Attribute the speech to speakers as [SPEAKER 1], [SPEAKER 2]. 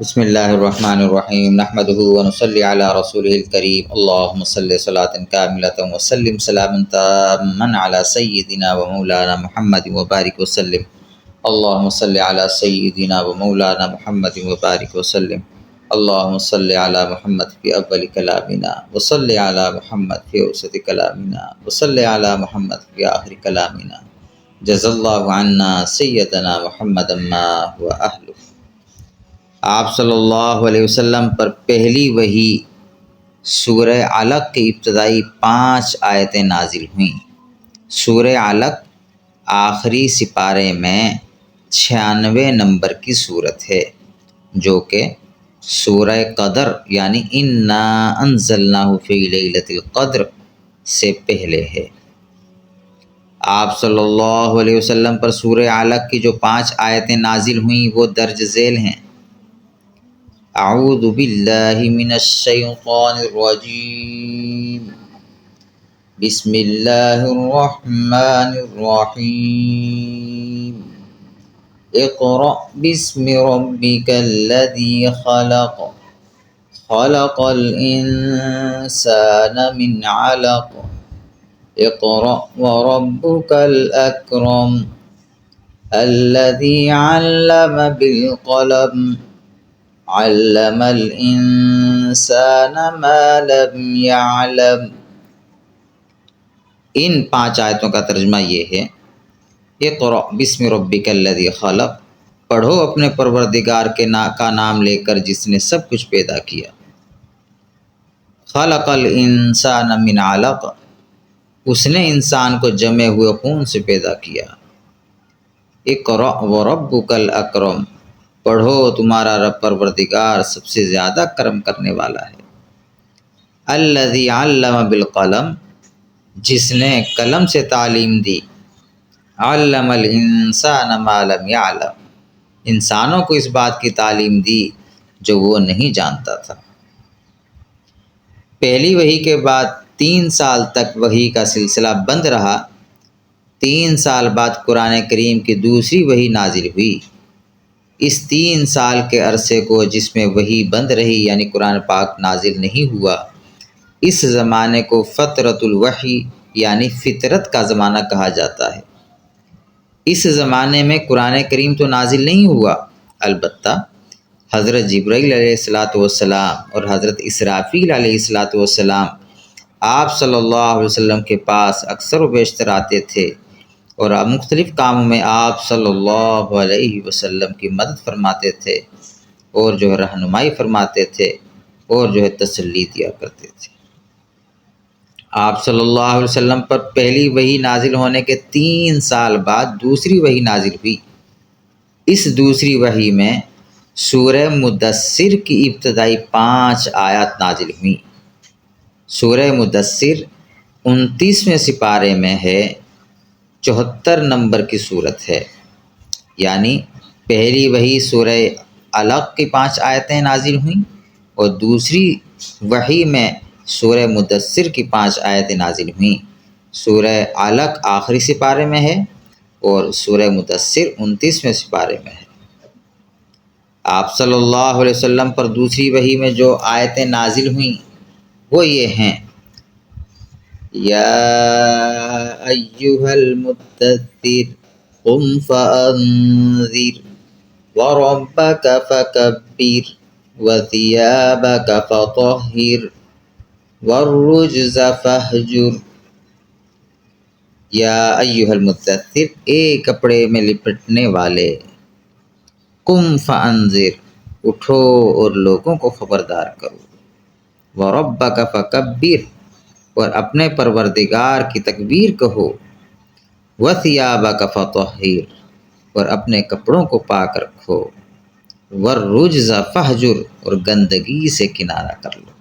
[SPEAKER 1] بسم اللہ الرحمن الرحیم نحمده ونصلی علی رسوله الکریم اللہم صلی صلاة کاملة وسلم سلاما تاما علی سیدنا و مولانا محمد وبارک وسلم اللہم صلی علی سیدنا و مولانا محمد وبارک وسلم اللہم صلی علی محمد فی اول کلامنا وصلی علی محمد فی اوسط کلامنا وصلی علی محمد فی آخر کلامنا جزا اللہ عنا سیدنا محمد ما هو اہلہ۔ آپ صلی اللہ علیہ وسلم پر پہلی وحی سورہ علق کی ابتدائی 5 آیتیں نازل ہوئیں۔ سورہ علق آخری سپارے میں 96 نمبر کی صورت ہے، جو کہ سورہ قدر یعنی انا انزلناہ فی لیلۃ القدر سے پہلے ہے۔ آپ صلی اللہ علیہ وسلم پر سورہ علق کی جو 5 آیتیں نازل ہوئیں وہ درج ذیل ہیں۔ اعوذ باللہ من الشیطان الرجیم بسم اللہ الرحمن الرحیم اقرأ باسم ربک الذی خلق خلق الانسان من علق اقرأ وربک الاکرم الذی علم بالقلم علم الانسان ما لم يعلم۔ ان 5 آیتوں کا ترجمہ یہ ہے، اقرأ باسم ربک الذی خلق، پڑھو اپنے پروردگار کا نام لے کر جس نے سب کچھ پیدا کیا۔ خلق الانسان من علق، اس نے انسان کو جمے ہوئے خون سے پیدا کیا۔ اقرأ وربک الاکرم، پڑھو تمہارا رب پروردگار سب سے زیادہ کرم کرنے والا ہے۔ الذی علم بالقلم، جس نے قلم سے تعلیم دی۔ علم الانسان ما لم يعلم، انسانوں کو اس بات کی تعلیم دی جو وہ نہیں جانتا تھا۔ پہلی وحی کے بعد 3 سال تک وحی کا سلسلہ بند رہا۔ 3 سال بعد قرآن کریم کی دوسری وحی نازل ہوئی۔ اس 3 سال کے عرصے کو جس میں وحی بند رہی یعنی قرآن پاک نازل نہیں ہوا، اس زمانے کو فترۃ الوحی یعنی فطرت کا زمانہ کہا جاتا ہے۔ اس زمانے میں قرآن کریم تو نازل نہیں ہوا، البتہ حضرت جبرائیل علیہ السلام اور حضرت اسرافیل علیہ السلام آپ صلی اللہ علیہ وسلم کے پاس اکثر و بیشتر آتے تھے اور مختلف کاموں میں آپ صلی اللہ علیہ وسلم کی مدد فرماتے تھے اور جو ہے رہنمائی فرماتے تھے اور جو ہے تسلی دیا کرتے تھے۔ آپ صلی اللہ علیہ وسلم پر پہلی وحی نازل ہونے کے 3 سال بعد دوسری وحی نازل ہوئی۔ اس دوسری وحی میں سورہ مدثر کی ابتدائی 5 آیات نازل ہوئیں۔ سورہ مدثر 29ویں سپارے میں ہے، 74 نمبر کی صورت ہے، یعنی پہلی وحی سورہ علق کی 5 آیتیں نازل ہوئیں اور دوسری وحی میں سورہ مدثر کی 5 آیتیں نازل ہوئیں۔ سورہ علق آخری سپارے میں ہے اور سورہ مدثر 29ویں سپارے میں ہے۔ آپ صلی اللہ علیہ وسلم پر دوسری وحی میں جو آیتیں نازل ہوئیں وہ یہ ہیں، یا ایہا المدثر قم فانذر وربک فکبر وثیابک فطہر والرجز فہجر۔ یا ایہا المدثر، اے کپڑے میں لپٹنے والے، قم فانذر، اٹھو اور لوگوں کو خبردار کرو، وربک فکبر، اور اپنے پروردگار کی تکبیر کہو، وثیابک فطہر، اور اپنے کپڑوں کو پاک رکھو، والرجز فہجر، اور گندگی سے کنارہ کر لو۔